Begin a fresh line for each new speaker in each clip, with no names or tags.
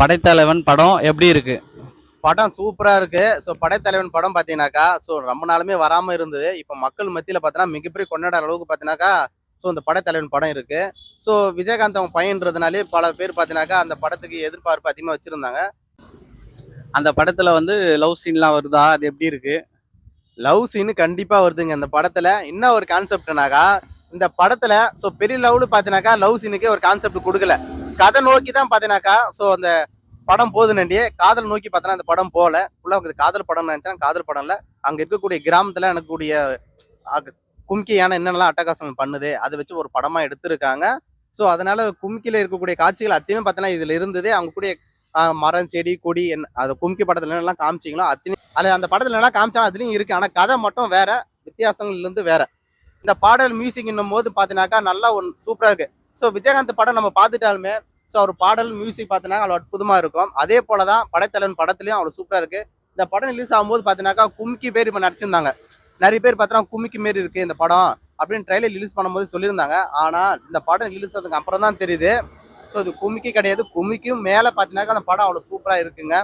படைத்தலைவன் படம் எப்படி இருக்கு?
படம் சூப்பரா இருக்கு. ஸோ படைத்தலைவன் படம் பார்த்தீங்கன்னாக்கா, ஸோ ரொம்ப நாளுமே வராம இருந்தது. இப்போ மக்கள் மத்தியில பார்த்தீங்கன்னா, மிகப்பெரிய கொண்டாடுற அளவுக்கு பார்த்தீங்கன்னாக்கா, ஸோ இந்த படைத்தலைவன் படம் இருக்கு. ஸோ விஜயகாந்த் அவங்க பையன்றதுனாலே பல பேர் பார்த்தீங்கன்னாக்கா, அந்த படத்துக்கு எதிர்பார்ப்பு அதிகமா வச்சிருந்தாங்க.
அந்த படத்துல வந்து லவ் சீன்லாம் வருதா? அது எப்படி இருக்கு?
லவ் சீனு கண்டிப்பா வருதுங்க இந்த படத்துல. என்ன ஒரு கான்செப்ட்னாக்கா, இந்த படத்துல ஸோ பெரிய லெவலு பார்த்தீங்கன்னாக்கா, லவ் சீனுக்கே ஒரு கான்செப்ட் குடுக்கல. கதை நோக்கி தான் பார்த்தீங்கன்னாக்கா, ஸோ அந்த படம் போகுதுனண்டி காதல் நோக்கி பார்த்தனா அந்த படம் போல ஃபுல்லாக காதல் படம் நினைச்சேன். காதல் படம் இல்ல. அங்க இருக்கக்கூடிய கிராமத்துல எனக்கூடிய கும்கி யானை என்னென்னலாம் அட்டகாசம் பண்ணுது அதை வச்சு ஒரு படமா எடுத்திருக்காங்க. ஸோ அதனால கும்கில இருக்கக்கூடிய காட்சிகள் அத்தனையும் பார்த்தனா இதுல இருந்தது. அவங்க கூடிய மரம் செடி கொடி அது கும்கி படத்துல என்னெல்லாம் காமிச்சிங்களோ அத்தனையும் அது அந்த படத்துல என்னெல்லாம் காமிச்சாலும் அதுலயும் இருக்கு. ஆனா கதை மட்டும் வேற, வித்தியாசங்கள்ல இருந்து வேற. இந்த பாடல் மியூசிக் என்னும் போது பாத்தீங்கன்னாக்கா நல்லா ஒரு சூப்பரா இருக்கு. ஸோ விஜயகாந்த் படம் நம்ம பார்த்துட்டாலுமே ஸோ அவர் பாடல் மியூசிக் பார்த்தீங்கன்னா அவ்வளோ அற்புதமா இருக்கும். அதே போல தான் படைத்தலைவன் படத்துலையும் அவ்வளோ சூப்பராக இருக்கு. இந்த படம் ரிலீஸ் ஆகும்போது பார்த்தீங்கன்னாக்கா கும்கி பேர் இப்போ நடிச்சிருந்தாங்க. நிறைய பேர் பார்த்தீங்கன்னா கும்கி மாரி இருக்கு இந்த படம் அப்படின்னு ட்ரைலர் ரிலீஸ் பண்ணும்போது சொல்லியிருந்தாங்க. ஆனால் இந்த படம் ரிலீஸ் ஆனதுக்கு அப்புறம் தான் தெரியுது ஸோ இது கும்கி கிடையாது. கும்கிக்கும் மேலே பார்த்தீங்கன்னாக்கா அந்த படம் அவ்வளோ சூப்பராக இருக்குங்க.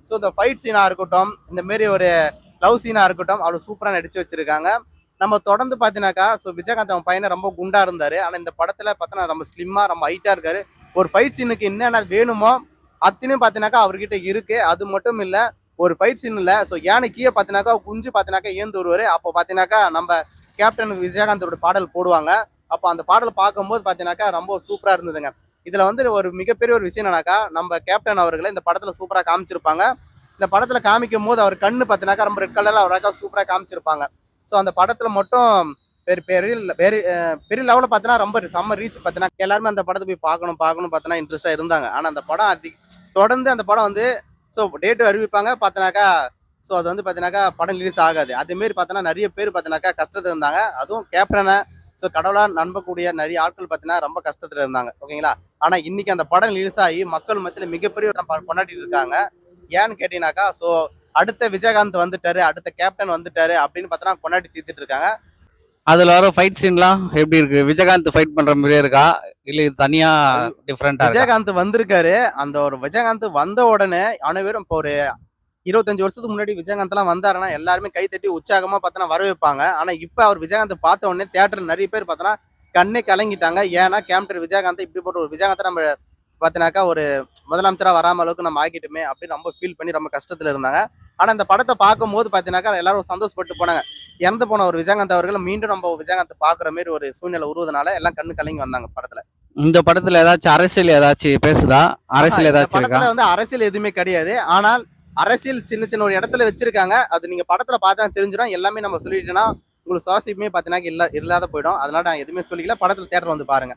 ஸோ இந்த ஃபைட் சீனாக இருக்கட்டும், இந்த மாரி ஒரு லவ் சீனாக இருக்கட்டும் அவ்வளோ சூப்பராக நடிச்சு வச்சிருக்காங்க. நம்ம தொடர்ந்து பார்த்தீங்கன்னாக்கா ஸோ விஜயகாந்த் அவன் பையனை ரொம்ப குண்டா இருந்தாரு. ஆனால் இந்த படத்தில் பார்த்தோன்னா ரொம்ப ஸ்லிம்மா ரொம்ப ஹைட்டா இருக்காரு. ஒரு ஃபைட் சீனுக்கு என்னென்ன வேணுமோ அத்தனையும் பார்த்தீங்கன்னாக்கா அவர்கிட்ட இருக்கு. அது மட்டும் இல்லை, ஒரு ஃபைட் சீன் இல்லை ஸோ யானை கீழே பார்த்தீங்கன்னாக்கா குஞ்சு பார்த்தீங்கன்னாக்கா ஏந்து வருவார். அப்போ பார்த்தீங்கன்னாக்கா நம்ம கேப்டன் விஜயகாந்தோட பாடல் போடுவாங்க. அப்போ அந்த பாடல் பார்க்கும்போது பார்த்தீங்கன்னாக்கா ரொம்ப சூப்பராக இருந்ததுங்க. இதில் வந்து ஒரு மிகப்பெரிய ஒரு விஷயம் என்னன்னாக்கா, நம்ம கேப்டன் அவர்களை இந்த படத்தில் சூப்பராக காமிச்சிருப்பாங்க. இந்த படத்தில் காமிக்கும் போது அவர் கண்ணு பார்த்தீங்கன்னாக்கா ரொம்ப ரெட் கலரில் அவராக்கா சூப்பராக காமிச்சிருப்பாங்க. ஸோ அந்த படத்தில் மட்டும் பெரிய லெவலில் பார்த்தீங்கன்னா ரொம்ப செம்ம ரீச். பார்த்தீங்கன்னா எல்லாருமே அந்த படத்தை போய் பார்க்கணும் பார்த்தீங்கன்னா இன்ட்ரெஸ்டாக இருந்தாங்க. ஆனால் அந்த படம் தொடர்ந்து அந்த படம் வந்து ஸோ டேட்டு அறிவிப்பாங்க பார்த்தீங்கன்னாக்கா, ஸோ அது வந்து பார்த்தீங்கன்னாக்கா படம் ரிலீஸ் ஆகாது. அதேமாரி பார்த்தீங்கன்னா நிறைய பேர் பார்த்தீங்கன்னாக்கா கஷ்டத்தில் இருந்தாங்க. அதுவும் கேப்டனை ஸோ கடவுளாக நம்பக்கூடிய நிறைய ஆட்கள் பார்த்தீங்கன்னா ரொம்ப கஷ்டத்தில் இருந்தாங்க. ஓகேங்களா? ஆனால் இன்னைக்கு அந்த படம் ரிலீஸ் ஆகி மக்கள் மத்தியில் மிகப்பெரிய கொண்டாடிட்டு இருக்காங்க. ஏன்னு கேட்டீங்கன்னாக்கா, ஸோ அடுத்த விஜயகாந்த் வந்துட்டாரு, அடுத்த கேப்டன் வந்துட்டாரு அப்படின்னு பார்த்தோன்னா கொண்டாடி தீர்த்துட்டு இருக்காங்க.
அதுல வர ஃபைட் சீன்லாம் எப்படி இருக்கு? விஜயகாந்த் ஃபைட் பண்ற மாதிரியே இருக்கா, இல்ல இது தனியா டிஃபரெண்டா?
விஜயகாந்த் வந்திருக்காரு. அந்த ஒரு விஜயகாந்த் வந்த உடனே அனைவரும் இப்போ ஒரு 25 வருஷத்துக்கு முன்னாடி விஜயகாந்த் எல்லாம் வந்தாருன்னா எல்லாருமே கை தட்டி உற்சாகமா பார்த்தோன்னா வர வைப்பாங்க. ஆனா இப்ப அவர் விஜயகாந்த் பார்த்த உடனே தியேட்டர்ல நிறைய பேர் பார்த்தோன்னா கண்ணே கலங்கிட்டாங்க. ஏன்னா கேப்டன் விஜயகாந்த் இப்படி போட்ட ஒரு விஜயகாந்த் நம்ம பார்த்தீங்கன்னாக்கா ஒரு முதலமைச்சரா வராம அளவுக்கு நம்ம ஆக்கிட்டுமே அப்படின்னு ரொம்ப ஃபீல் பண்ணி ரொம்ப கஷ்டத்துல இருந்தாங்க. ஆனா இந்த படத்தை பார்க்கும்போது பார்த்தீங்கன்னாக்கா எல்லாரும் சந்தோஷப்பட்டு போனாங்க. இறந்து போன ஒரு விஜயகாந்த் அவர்கள் மீண்டும் நம்ம விஜயகாந்த் பாக்குற மாதிரி ஒரு சூழ்நிலை உருவதனால எல்லாம் கண்ணு கலங்கி வந்தாங்க படத்துல.
இந்த படத்துல ஏதாச்சும் அரசியல் ஏதாச்சும் பேசுதா? அரசியல் ஏதாச்சும் இருக்கா?
படத்துல வந்து அரசியல் எதுவுமே கிடையாது. ஆனால் அரசியல் சின்ன சின்ன ஒரு இடத்துல வச்சிருக்காங்க. அது நீங்க படத்துல பார்த்தா தெரிஞ்சிடும். எல்லாமே நம்ம சொல்லிட்டோம்னா உங்களுக்கு சுவாசிப்புமே பார்த்தீங்கன்னா இல்லாத போயிடும். அதனால நான் எதுவுமே சொல்லிக்கல. படத்துல தியேட்டர் வந்து பாருங்க.